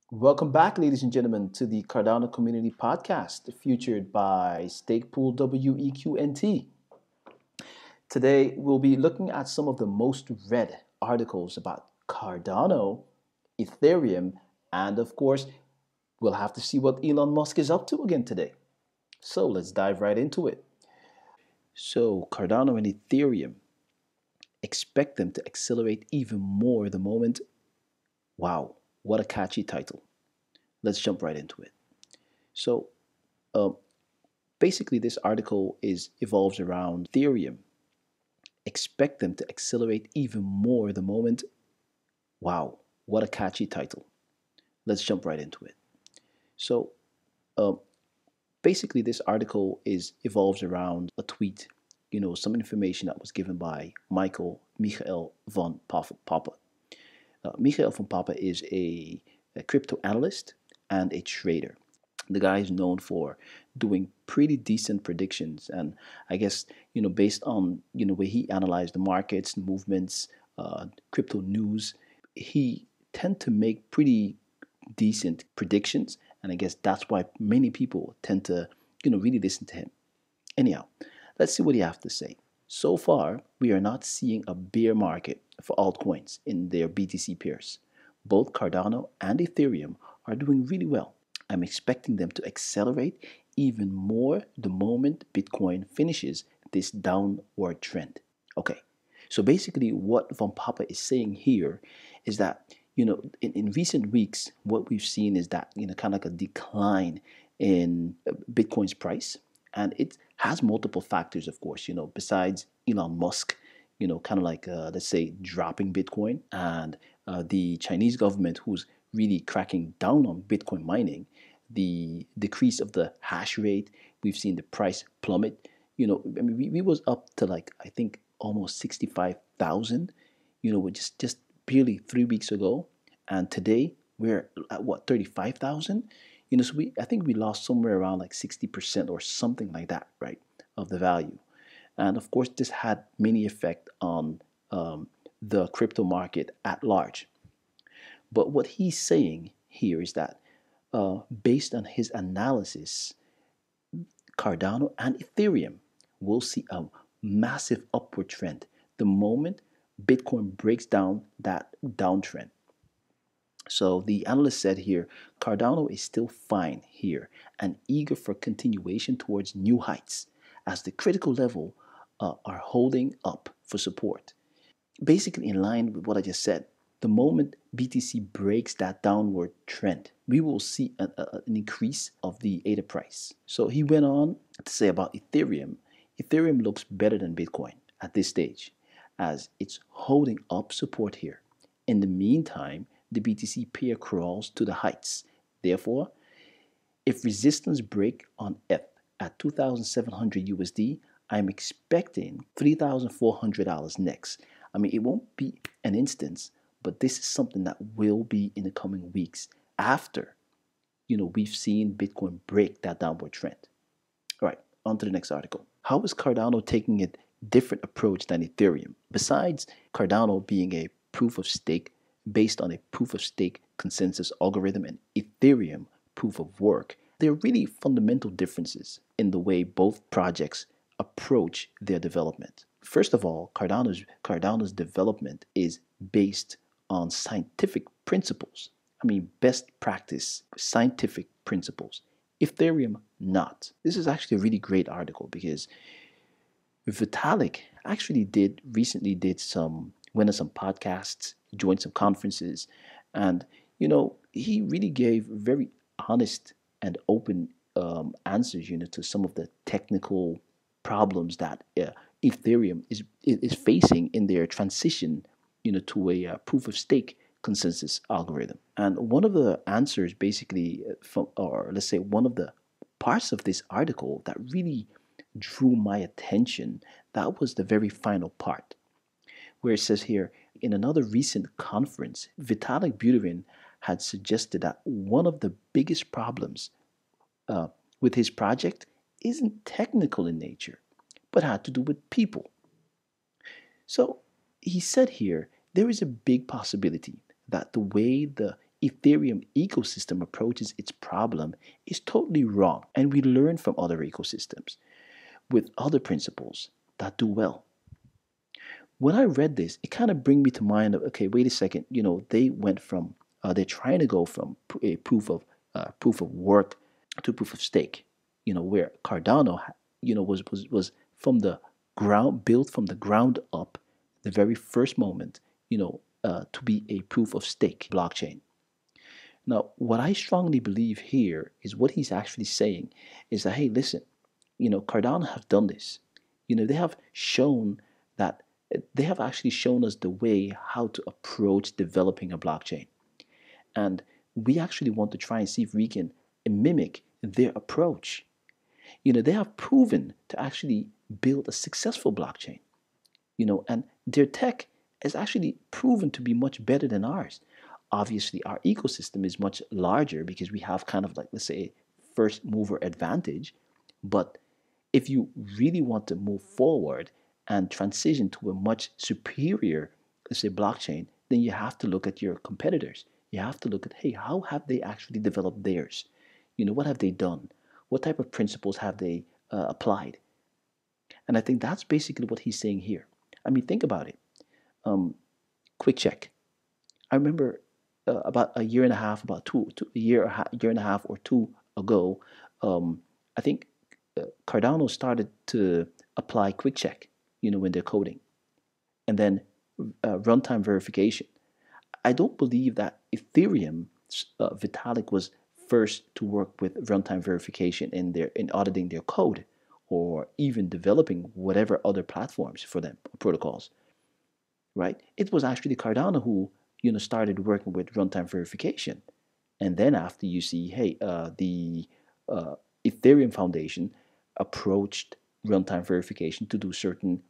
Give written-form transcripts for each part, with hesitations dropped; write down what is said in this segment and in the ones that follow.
Welcome back, ladies and gentlemen, to the Cardano Community Podcast, featured by Stakepool WEQNT. Today, we'll be looking at some of the most read articles about Cardano, Ethereum, and of course, we'll have to see what Elon Musk is up to again today. So let's dive right into it. So, Cardano and Ethereum, expect them to accelerate even more the moment. Wow, what a catchy title. Let's jump right into it. So, uh, basically, this article evolves around Ethereum. Expect them to accelerate even more the moment. Wow, what a catchy title. Let's jump right into it. So, uh, basically, this article evolves around a tweet. Some information that was given by Michael von Papa. Michael von Papa is a crypto analyst and a trader. The guy is known for doing pretty decent predictions, and I guess based on where he analyzed the markets, movements, crypto news, he tend to make pretty decent predictions, and I guess that's why many people tend to really listen to him. Anyhow, let's see what he has to say. So far, we are not seeing a bear market for altcoins in their BTC pairs. Both Cardano and Ethereum are doing really well. I'm expecting them to accelerate even more the moment Bitcoin finishes this downward trend. Okay, so basically, what Von Papa is saying here is that in recent weeks, what we've seen is that kind of like a decline in Bitcoin's price, and it has multiple factors, of course. Besides Elon Musk, kind of like let's say dropping Bitcoin, and the Chinese government who's really cracking down on Bitcoin mining, the decrease of the hash rate, we've seen the price plummet. I mean, we was up to like I think almost 65,000. Just barely 3 weeks ago, and today we're at what 35,000. So I think we lost somewhere around like 60% or something like that, right, of the value. And of course, this had many effect on the crypto market at large. But what he's saying here is that based on his analysis, Cardano and Ethereum will see a massive upward trend the moment Bitcoin breaks down that downtrend. So the analyst said here, Cardano is still fine here and eager for continuation towards new heights as the critical level are holding up for support. Basically, in line with what I just said, the moment BTC breaks that downward trend, we will see an increase of the ADA price. So he went on to say about Ethereum. Ethereum looks better than Bitcoin at this stage as it's holding up support here. In the meantime, the BTC pair crawls to the heights. Therefore, if resistance break on ETH at 2,700 USD, I'm expecting $3,400 next. I mean, it won't be an instance, but this is something that will be in the coming weeks after, we've seen Bitcoin break that downward trend. All right, on to the next article. How is Cardano taking a different approach than Ethereum? Besides Cardano being a proof of stake based on a proof of stake consensus algorithm and Ethereum proof of work, there are really fundamental differences in the way both projects approach their development. First of all, Cardano's development is based on scientific principles. I mean, best practice scientific principles. Ethereum, not. This is actually a really great article because Vitalik actually recently went on some podcasts, joined some conferences, and he really gave very honest and open answers, to some of the technical problems that Ethereum is facing in their transition, to a proof of stake consensus algorithm. And one of the answers, basically, or let's say one of the parts of this article that really drew my attention, that was the very final part, where it says here, in another recent conference, Vitalik Buterin had suggested that one of the biggest problems with his project isn't technical in nature, but had to do with people. So he said here, there is a big possibility that the way the Ethereum ecosystem approaches its problem is totally wrong, and we learn from other ecosystems with other principles that do well. When I read this, it kind of bring me to mind of, okay, wait a second, they went from they're trying to go from a proof of work to proof of stake, where Cardano, was from the ground, built from the ground up, the very first moment, to be a proof of stake blockchain. Now, what I strongly believe here is what he's actually saying is that, hey, listen, Cardano have done this. They have shown that they have actually shown us the way how to approach developing a blockchain. And we actually want to try and see if we can mimic their approach. They have proven to actually build a successful blockchain, and their tech is actually proven to be much better than ours. Obviously, our ecosystem is much larger because we have kind of like, let's say, first mover advantage. But if you really want to move forward and transition to a much superior, let's say, blockchain, then you have to look at your competitors. You have to look at, hey, how have they actually developed theirs? What have they done? What type of principles have they applied? And I think that's basically what he's saying here. I mean, think about it. Quick check. I remember about a year and a half, a year and a half or two ago, I think Cardano started to apply quick check, when they're coding, and then runtime verification. I don't believe that Ethereum Vitalik was first to work with runtime verification in auditing their code, or even developing whatever other platforms for them, protocols, right? It was actually Cardano who started working with runtime verification, and then after, you see, hey, the Ethereum Foundation approached runtime verification to do certain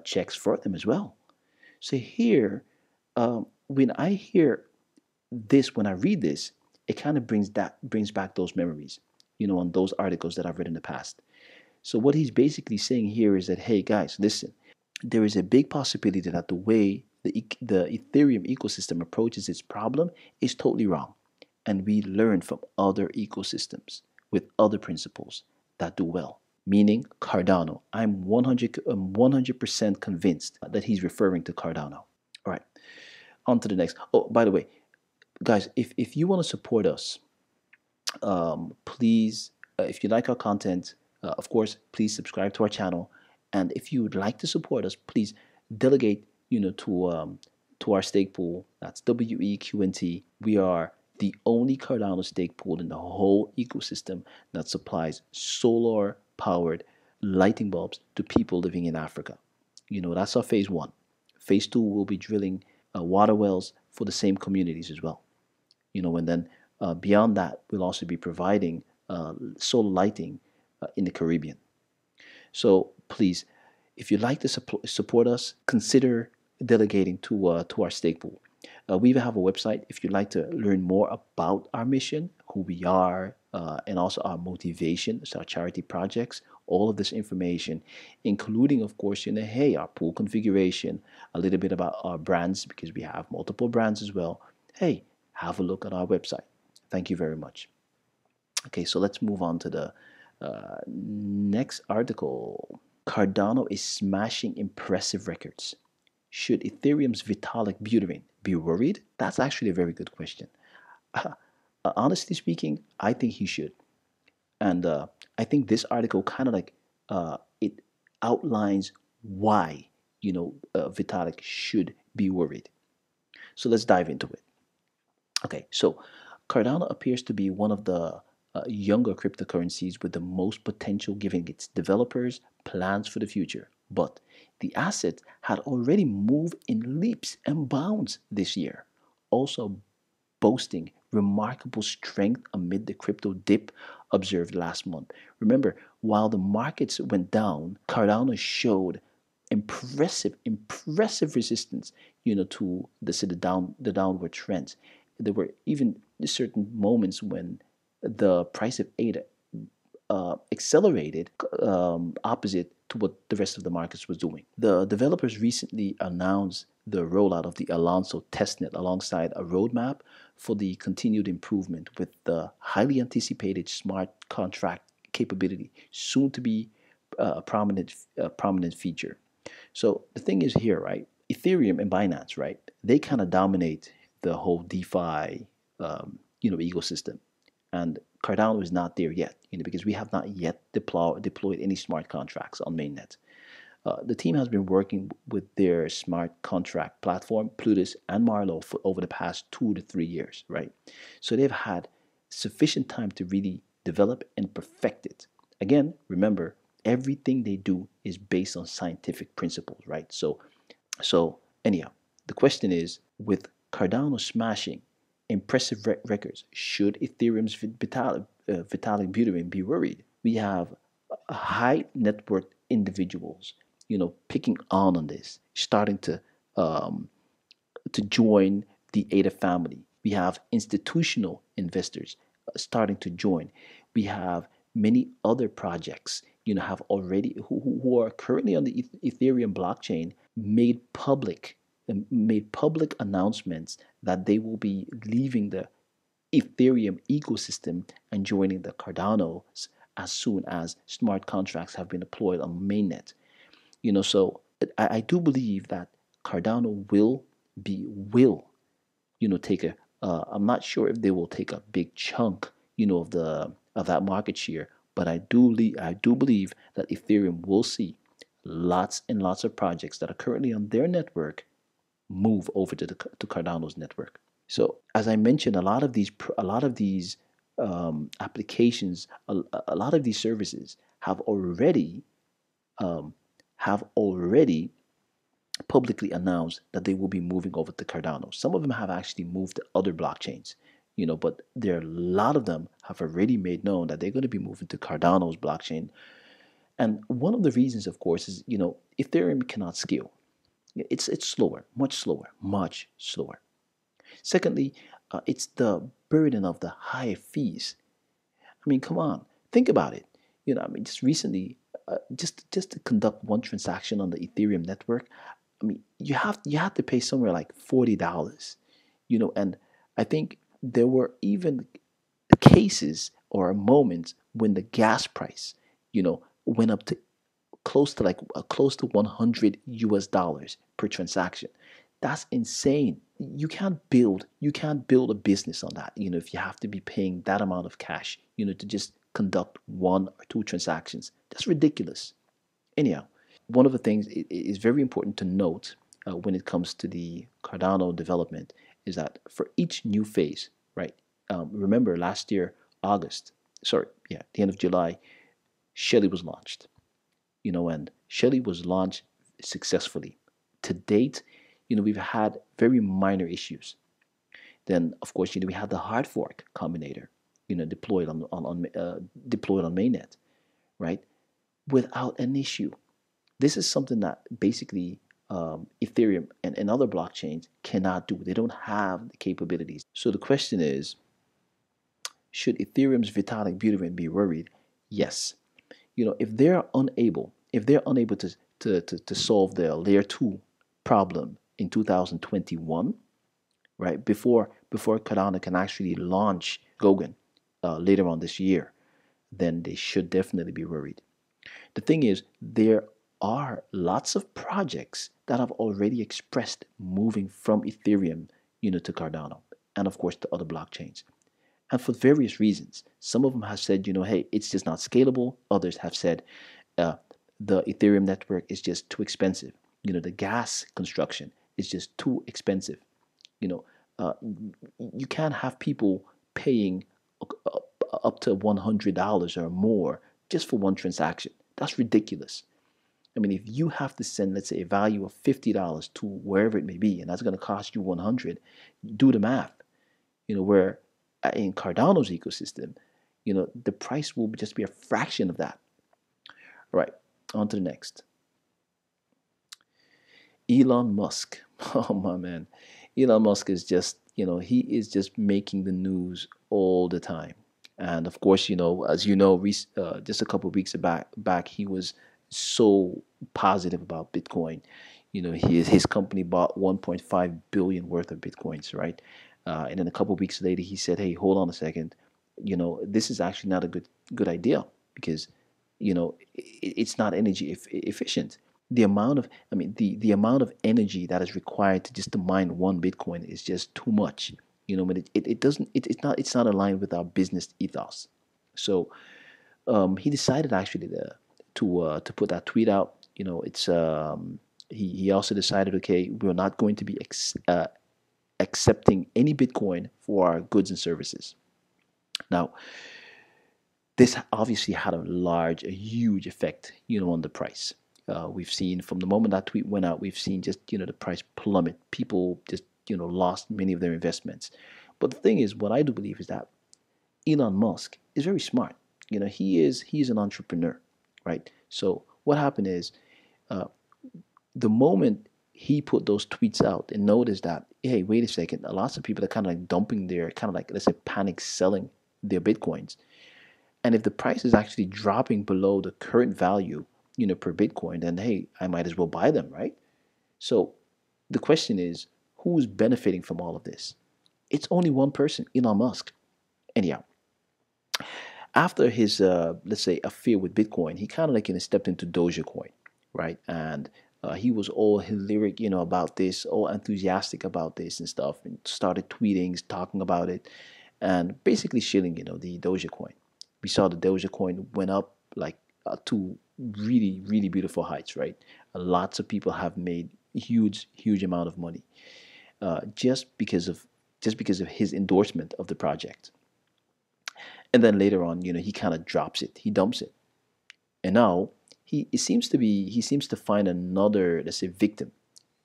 checks for them as well. So here, when I hear this, when I read this, it kind of brings back those memories, on those articles that I've read in the past. So what he's basically saying here is that, hey guys, listen, there is a big possibility that the way the Ethereum ecosystem approaches its problem is totally wrong, and we learn from other ecosystems with other principles that do well. Meaning Cardano. I'm 100% convinced that he's referring to Cardano. All right, on to the next. Oh, by the way, guys, if you want to support us, please, if you like our content, of course, please subscribe to our channel. And if you would like to support us, please delegate, to our stake pool. That's WEQNT. We are the only Cardano stake pool in the whole ecosystem that supplies solar-powered lighting bulbs to people living in Africa. That's our phase one. Phase two will be drilling water wells for the same communities as well. And then beyond that, we'll also be providing solar lighting in the Caribbean. So please, if you'd like to support us, consider delegating to our stake pool. We even have a website if you'd like to learn more about our mission, who we are, and also our motivation, so our charity projects. All of this information, including, of course, hey, our pool configuration, a little bit about our brands, because we have multiple brands as well. Hey, have a look at our website. Thank you very much. Okay, so let's move on to the next article. Cardano is smashing impressive records. Should Ethereum's Vitalik Buterin be worried? That's actually a very good question. Honestly speaking, I think he should. And I think this article kind of like it outlines why Vitalik should be worried. So let's dive into it. Okay, so Cardano appears to be one of the younger cryptocurrencies with the most potential, giving its developers plans for the future. But the asset had already moved in leaps and bounds this year, also boasting remarkable strength amid the crypto dip observed last month. Remember, while the markets went down, Cardano showed impressive resistance, to the downward trends. There were even certain moments when the price of ETH accelerated opposite to what the rest of the markets was doing. The developers recently announced the rollout of the Alonso testnet alongside a roadmap for the continued improvement with the highly anticipated smart contract capability, soon to be a prominent feature. So the thing is here, right? Ethereum and Binance, right? They kind of dominate the whole DeFi, ecosystem, and Cardano is not there yet, because we have not yet deployed any smart contracts on mainnet. The team has been working with their smart contract platform, Plutus and Marlow, for over the past 2 to 3 years, right? So they've had sufficient time to really develop and perfect it. Again, remember, everything they do is based on scientific principles, right? So anyhow, the question is, with Cardano smashing impressive records, should Ethereum's Vitalik Buterin be worried? We have high net worth individuals, picking on this, starting to join the ADA family. We have institutional investors starting to join. We have many other projects, have already who are currently on the Ethereum blockchain made public announcements that they will be leaving the Ethereum ecosystem and joining the Cardanos as soon as smart contracts have been deployed on mainnet. So I do believe that Cardano will take a. I'm not sure if they will take a big chunk, of that market share, but I do believe that Ethereum will see lots and lots of projects that are currently on their network move over to Cardano's network. So as I mentioned, a lot of these applications, a lot of these services um, have already publicly announced that they will be moving over to Cardano. Some of them have actually moved to other blockchains, but there are a lot of them have already made known that they're going to be moving to Cardano's blockchain. And one of the reasons, of course, is Ethereum cannot scale. It's slower, much slower, much slower. Secondly, it's the burden of the high fees. I mean, come on, think about it. Just recently, just to conduct one transaction on the Ethereum network, I mean, you have to pay somewhere like $40. And I think there were even cases or moments when the gas price, went up to close to 100 US dollars per transaction. That's insane. You can't build a business on that, if you have to be paying that amount of cash, to just conduct one or two transactions. That's ridiculous. Anyhow, one of the things it is very important to note when it comes to the Cardano development is that for each new phase, right? Remember last year, the end of July, Shelly was launched, and Shelly was launched successfully. To date, we've had very minor issues. Then, of course, we had the hard fork combinator, deployed on mainnet, right, without an issue. This is something that basically Ethereum and other blockchains cannot do. They don't have the capabilities. So the question is, should Ethereum's Vitalik Buterin be worried? Yes. If they're unable to solve their layer 2 problem in 2021, right, before Cardano can actually launch Gogan later on this year, then they should definitely be worried. The thing is, there are lots of projects that have already expressed moving from Ethereum, to Cardano, and of course to other blockchains. And for various reasons. Some of them have said, hey, it's just not scalable. Others have said the Ethereum network is just too expensive. The gas construction is just too expensive. You know, uh, you can't have people paying up to $100 or more just for one transaction. That's ridiculous. I mean, if you have to send, let's say, a value of $50 to wherever it may be, and that's going to cost you 100, do the math. Where in Cardano's ecosystem, the price will just be a fraction of that. All right, on to the next. Elon Musk. Oh my man, Elon Musk is just, he is just making the news all the time. And of course, as just a couple of weeks back, he was so positive about Bitcoin. His company bought 1.5 billion worth of Bitcoins, right? And then a couple of weeks later, he said, "Hey, hold on a second. This is actually not a good idea because, it's not energy efficient. The amount of, I mean, the amount of energy that is required to mine one Bitcoin is just too much. But it doesn't, it's not aligned with our business ethos. So he decided actually to put that tweet out. It's he also decided, okay, we're not going to be accepting any Bitcoin for our goods and services. Now, this obviously had a huge effect, on the price. We've seen from the moment that tweet went out, we've seen just, the price plummet. People just, lost many of their investments. But the thing is, what I do believe is that Elon Musk is very smart. He's an entrepreneur, right? So what happened is, the moment he put those tweets out and noticed that, hey, wait a second, lots of people are kind of like dumping their, kind of like, let's say, panic selling their Bitcoins. And if the price is actually dropping below the current value, per Bitcoin, then hey, I might as well buy them, right? So the question is, who's benefiting from all of this? It's only one person, Elon Musk. Anyhow, after his, let's say, affair with Bitcoin, he kind of like, stepped into Dogecoin, right? And he was all lyric, about this, all enthusiastic about this and stuff, and started tweeting, talking about it, and basically shilling, the Dogecoin. We saw the Dogecoin went up like to really, really beautiful heights, right? Lots of people have made huge, huge amount of money just because of his endorsement of the project. And then later on, he kind of drops it, he dumps it, and now he seems to find another, let's say, victim,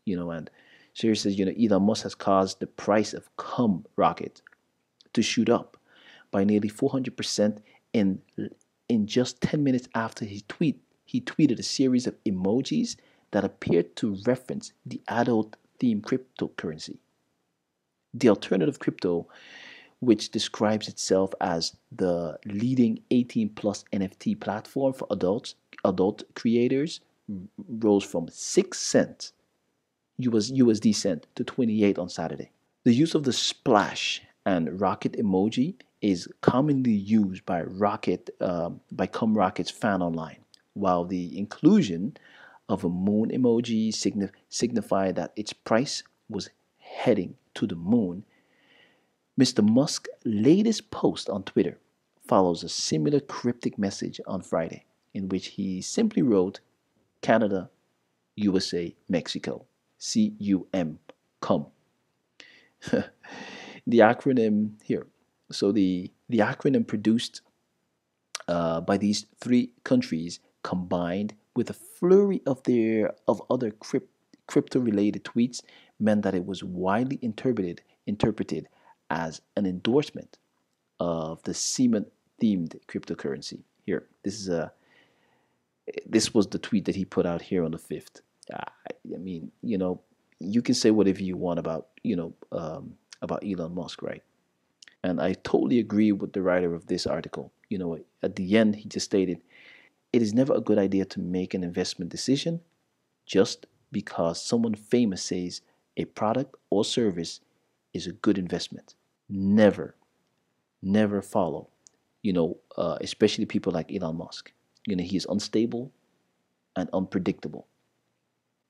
and so he says, Elon Musk has caused the price of CUMRocket to shoot up by nearly 400% in just 10 minutes after he tweeted a series of emojis that appeared to reference the adult theme cryptocurrency. The alternative crypto, which describes itself as the leading 18 plus NFT platform for adult creators, rose from 6 cents USD cent to 28 on Saturday. The use of the splash and rocket emoji is commonly used by CumRocket's fan online, while the inclusion of a moon emoji signified that its price was heading to the moon. Mr. Musk's latest post on Twitter follows a similar cryptic message on Friday, in which he simply wrote Canada, USA, Mexico, CUM. The acronym here. So the acronym produced by these three countries, combined with a flurry of other crypto-related tweets, meant that it was widely interpreted as an endorsement of the cement-themed cryptocurrency. Here, this was the tweet that he put out here on the 5th. I mean, you can say whatever you want about about Elon Musk, right? And I totally agree with the writer of this article. At the end, he just stated, it is never a good idea to make an investment decision just because someone famous says a product or service is a good investment. Never, never follow, especially people like Elon Musk. He is unstable and unpredictable.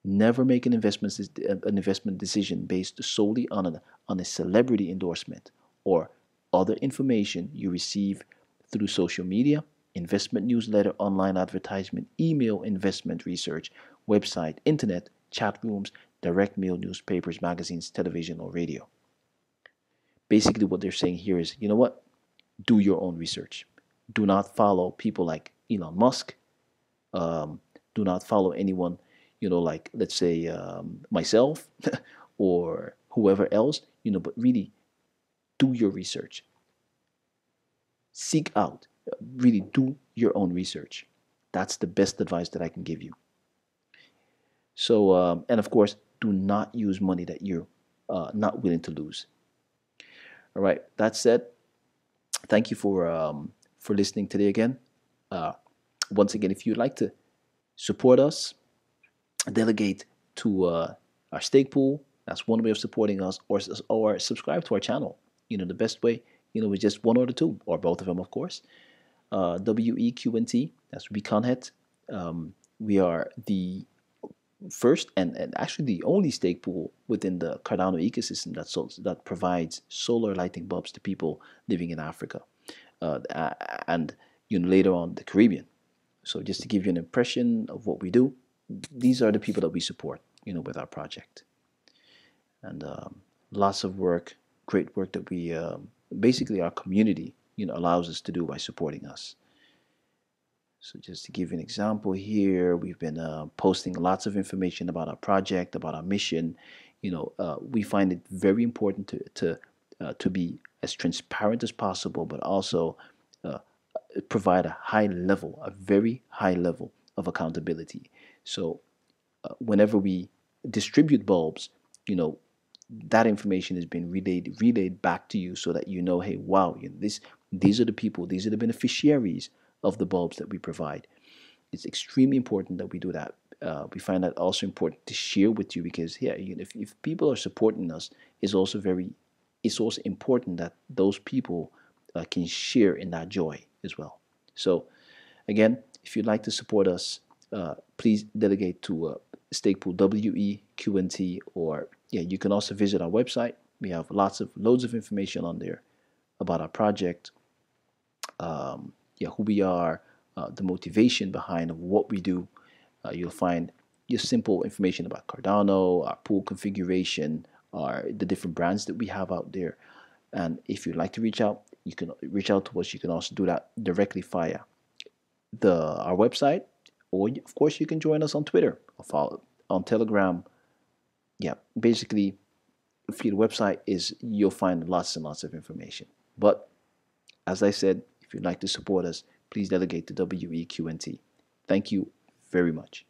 Never make an investment decision based solely on a celebrity endorsement or other information you receive through social media, investment newsletter, online advertisement, email investment research, website, internet, chat rooms, direct mail, newspapers, magazines, television, or radio. Basically, what they're saying here is, you know what? Do your own research. Do not follow people like Elon Musk. Do not follow anyone, like, let's say, myself or whoever else, but really do your research. Seek out, really do your own research. That's the best advice that I can give you. So, and of course, do not use money that you're not willing to lose. All right. That said, thank you for listening today again. Once again, if you'd like to support us, delegate to our stake pool, That's one way of supporting us, or subscribe to our channel. The best way, is just one or the two, or both of them, of course. WEQNT, that's WEQNT. We are the first and actually the only stake pool within the Cardano ecosystem that provides solar lighting bulbs to people living in Africa, and later on the Caribbean. So just to give you an impression of what we do, these are the people that we support, with our project. And lots of work, great work that we basically our community allows us to do by supporting us. So just to give you an example here, we've been posting lots of information about our project, about our mission. We find it very important to be as transparent as possible, but also provide a very high level of accountability. So whenever we distribute bulbs, that information has been relayed back to you, so that hey, wow, these are the people, these are the beneficiaries of the bulbs that we provide. It's extremely important that we do that. We find that also important to share with you, because if people are supporting us, it's also important that those people can share in that joy as well. So again, if you'd like to support us, please delegate to Stakepool WEQNT, or you can also visit our website. We have loads of information on there about our project, who we are, the motivation behind of what we do. You'll find just simple information about Cardano, our pool configuration, the different brands that we have out there. And if you'd like to reach out, you can reach out to us. You can also do that directly via our website, or of course you can join us on Twitter or follow on Telegram. Basically, via the website you'll find lots and lots of information. But as I said, if you'd like to support us, please delegate to WEQNT. Thank you very much.